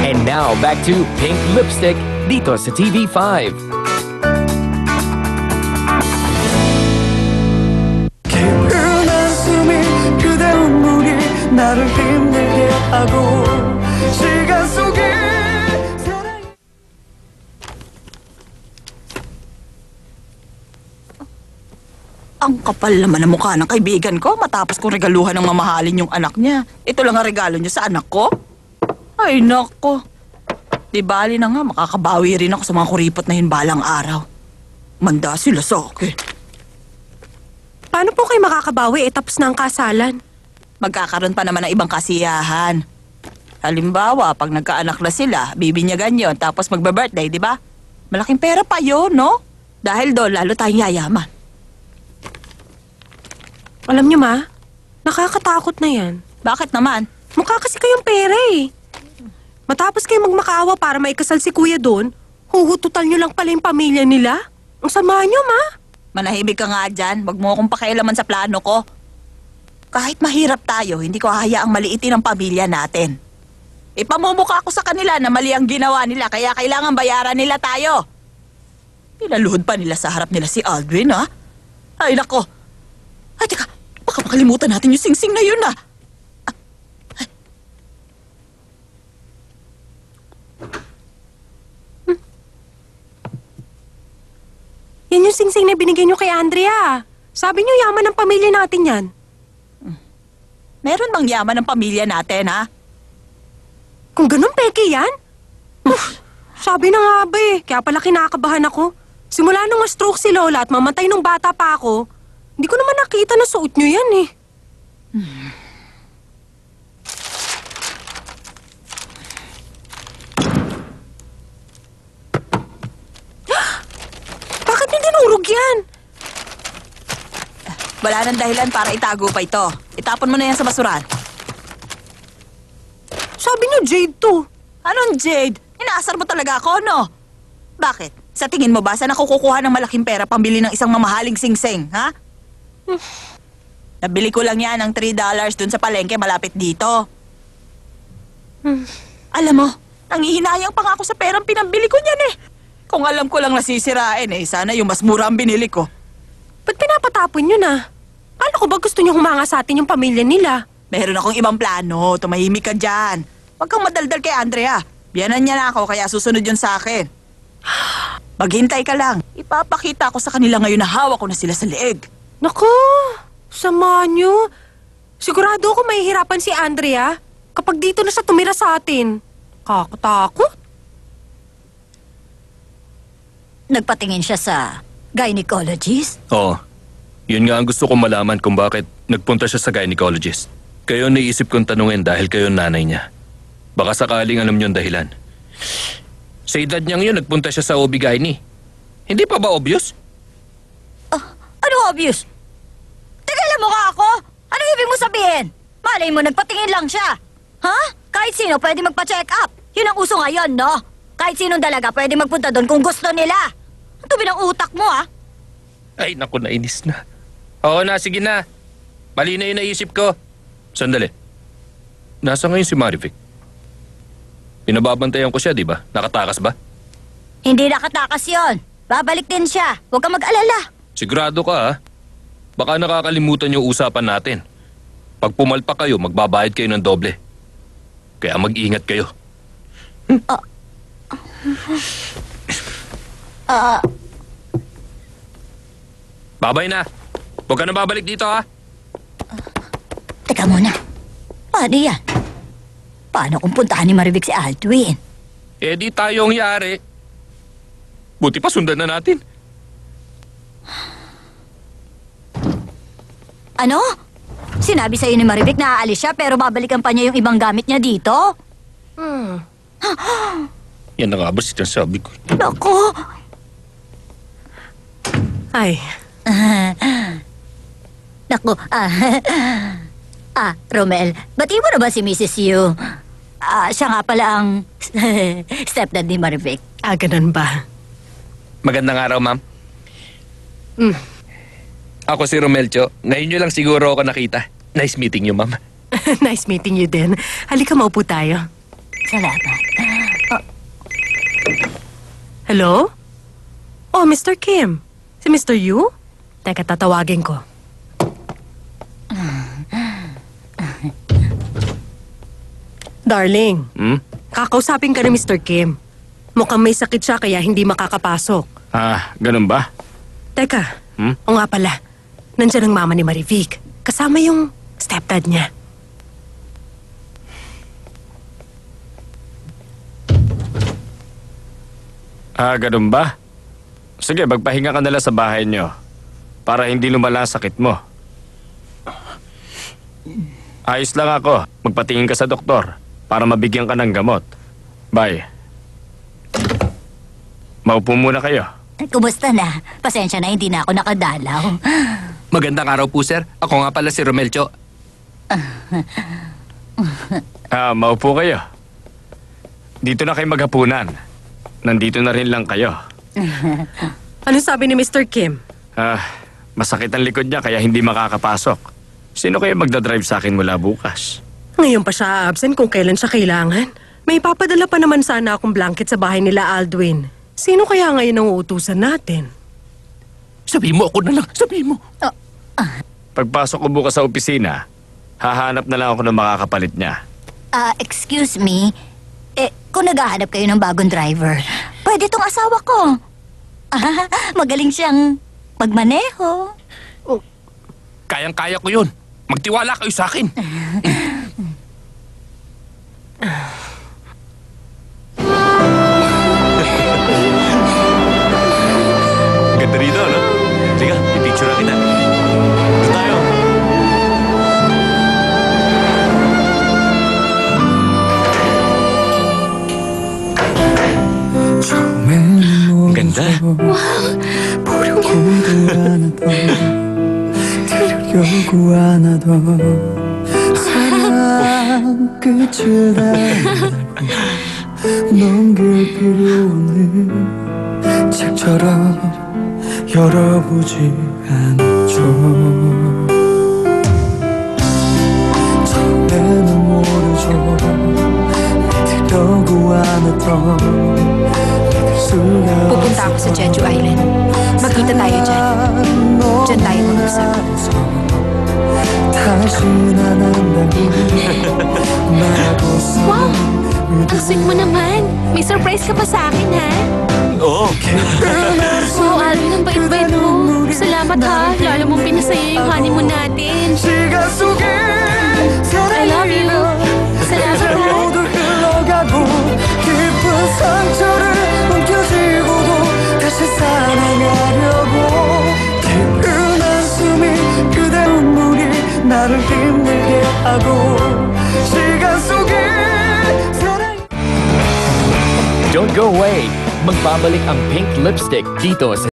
And now, back to Pink Lipstick dito sa TV5. Ang kapal naman ang mukha ng kaibigan ko matapos kong regaluhan ng mamahalin yung anak niya. Ito lang ang regalo niya sa anak ko? Ay, nako. Di bali na nga, makakabawi rin ako sa mga kuripot na yun balang araw. Manda sila sa akin. Paano po kayo makakabawi tapos na ang kasalan? Magkakaroon pa naman ng ibang kasiyahan. Halimbawa, pag nagkaanak na sila, bibinyagan yon tapos magbe-birthday, di ba? Malaking pera pa yun, no? Dahil doon, lalo tayong yayaman. Alam niyo ma, nakakatakot na yan. Bakit naman? Mukha kasi kayong pera eh. Matapos kayo magmakaawa para maikasal si kuya doon, huhututal niyo lang pala yung pamilya nila. Ang sama niyo ma. Manahimik ka nga dyan. Wag mo akong pakialaman sa plano ko. Kahit mahirap tayo, hindi ko hahayaang maliitin ang pamilya natin. Ipamumukha ko sa kanila na mali ang ginawa nila, kaya kailangan bayaran nila tayo. Pinaluhod pa nila sa harap nila si Aldwin, ha? Ay, nako. Ay, teka, baka makalimutan natin yung singsing na yun, ha? Yan yung singsing na binigay niyo kay Andrea. Sabi niyo yaman ng pamilya natin yan. Meron bang yaman ng pamilya natin, ha? Kung ganun, peke yan? Sabi na nga ba eh, kaya pala kinakabahan ako. Simula nung ma-stroke si Lola at mamatay nung bata pa ako, hindi ko naman nakita na suot niyo yan eh. Bakit niyo dinurog yan? Wala nang dahilan para itago pa ito. Itapon mo na yan sa basuran. Sabi niyo Jade to. Anong Jade? Inaasar mo talaga ako, no? Bakit? Sa tingin mo ba, saan ako kukuha ng malaking pera pambili ng isang mamahaling singsing, ha? Nabili ko lang yan ng $3 dun sa palengke malapit dito. Alam mo, nangihinayang pa nga ako sa perang pinambili ko niyan eh. Kung alam ko lang nasisirain eh, sana yung mas mura ang binili ko. Ba't pinapatapon niyo na? Paano ko ba gusto niyo humanga sa atin yung pamilya nila? Meron akong ibang plano, tumahimik ka dyan. Huwag kang madaldal kay Andrea. Biyanan niya na ako kaya susunod yun sa akin. Maghintay ka lang. Ipapakita ko sa kanila ngayon na hawak ko na sila sa leeg. Naku, sama niyo. Sigurado ako mahihirapan si Andrea kapag dito na siya tumira sa atin. Kakatakot. Nagpatingin siya sa gynecologist? Oo. Yun nga ang gusto kong malaman kung bakit nagpunta siya sa gynecologist. Kayo naisip kong tanungin dahil kayo nanay niya. Baka sakaling alam niyo ang dahilan. Sa edad niyang yun, nagpunta siya sa OB-GYN. Hindi pa ba obvious? Ano obvious? Teka lang mukha ako? Ano ibig mo sabihin? Malay mo, nagpatingin lang siya. Ha? Kahit sino pwede magpa-check up. Yun ang uso ngayon, no? Kahit sinong dalaga pwede magpunta doon kung gusto nila. Ang tubi ng utak mo, ha? Ay, naku, nainis na. Oo na, sige na. Mali na yung naisip ko. Sandali. Nasa ngayon si Marivic? Pinababantayan ko siya, di ba? Nakatakas ba? Hindi nakatakas yon. Babalik din siya. Huwag kang mag-alala. Sigurado ka, ha? Baka nakakalimutan yung usapan natin. Pag pumalpa kayo, magbabayad kayo ng doble. Kaya mag-ingat kayo. Babay na. Huwag ka na babalik dito, ha? Teka muna. Paano yan? Paano kung puntahan ni Marivic si Aldwin? Eh di tayong yari. Buti pa sundan na natin. Ano? Sinabi sa'yo ni Marivic na aalis siya pero babalikan pa niya yung ibang gamit niya dito? Yan na nga ba sinasabi ko? Naku! Ay, Naku, Romel, bati mo na ba si Mrs. Yu? Siya nga pala ang stepdad ni Marivic. ganun ba? Magandang araw, ma'am. Mm. Ako si Romelcho. Ngayon nyo lang siguro ako nakita. Nice meeting you, ma'am. Nice meeting you din. Halika, maupo tayo. Salamat. Hello? Oh, Mr. Kim. Si Mr. Yu? Teka, tatawagin ko. Darling, kakausapin ka ni Mr. Kim. Mukhang may sakit siya kaya hindi makakapasok. Ganun ba? Teka, o nga pala, nandyan ang mama ni Marivic. Kasama yung stepdad niya. Ganun ba? Sige, magpahinga ka nila sa bahay nyo. Para hindi lumala ang sakit mo. Ayos lang ako. Magpatingin ka sa doktor para mabigyan ka ng gamot. Bye. Maupo muna kayo. Kumusta na? Pasensya na, hindi na ako nakadalaw. Magandang araw po, sir. Ako nga pala si Romelcho. Maupo kayo. Dito na kayo maghapunan. Nandito na rin lang kayo. Ano sabi ni Mr. Kim? Masakit ang likod niya kaya hindi makakapasok. Sino kaya magdadrive sa akin mula bukas? Ngayon pa siya absent kung kailan siya kailangan. May papadala pa naman sana akong blanket sa bahay nila Aldwin. Sino kaya ngayon ang uutusan natin? Sabihin mo, ako na lang. Sabihin mo. Pagpasok ko bukas sa opisina, hahanap na lang ako ng makakapalit niya. Excuse me. Kung naghahanap kayo ng bagong driver, pwede tong asawa ko. Magaling siyang magmaneho. Kayang-kaya ko yun. Magtiwala kayo sa akin. Ganda rito, no? Sige, ipicture na kita. Doon tayo. Ang ganda. 들려고 하나도 사랑 끝을 달고 넘길 필요 없는 책처럼 열어보지 않죠. 처음에는 모르죠. 믿으려고 하나도 믿을 수가 Pupunta ako sa Jeju Island. Magkita tayo dyan. Diyan tayo mag-usap. 다시 난 한다고 말하고서 Wow! Ang sweet mo naman. May surprise ka pa sa akin, ha? Oo. Wow, Alvin, ang bait-bait mo. Salamat, ha. Lalo mong pinasaya yung honeymoon natin. 시간 속에 I love you. Salamat, ha. 모두 흘러가고 깊은 상처를 움켜쥐고도 다시 사랑하려고 깊은 한숨이 그대 눈물이 나를 힘들게 하고 시간 속에 사랑 Don't go away. Magbabalik ang Pink Lipstick dito sa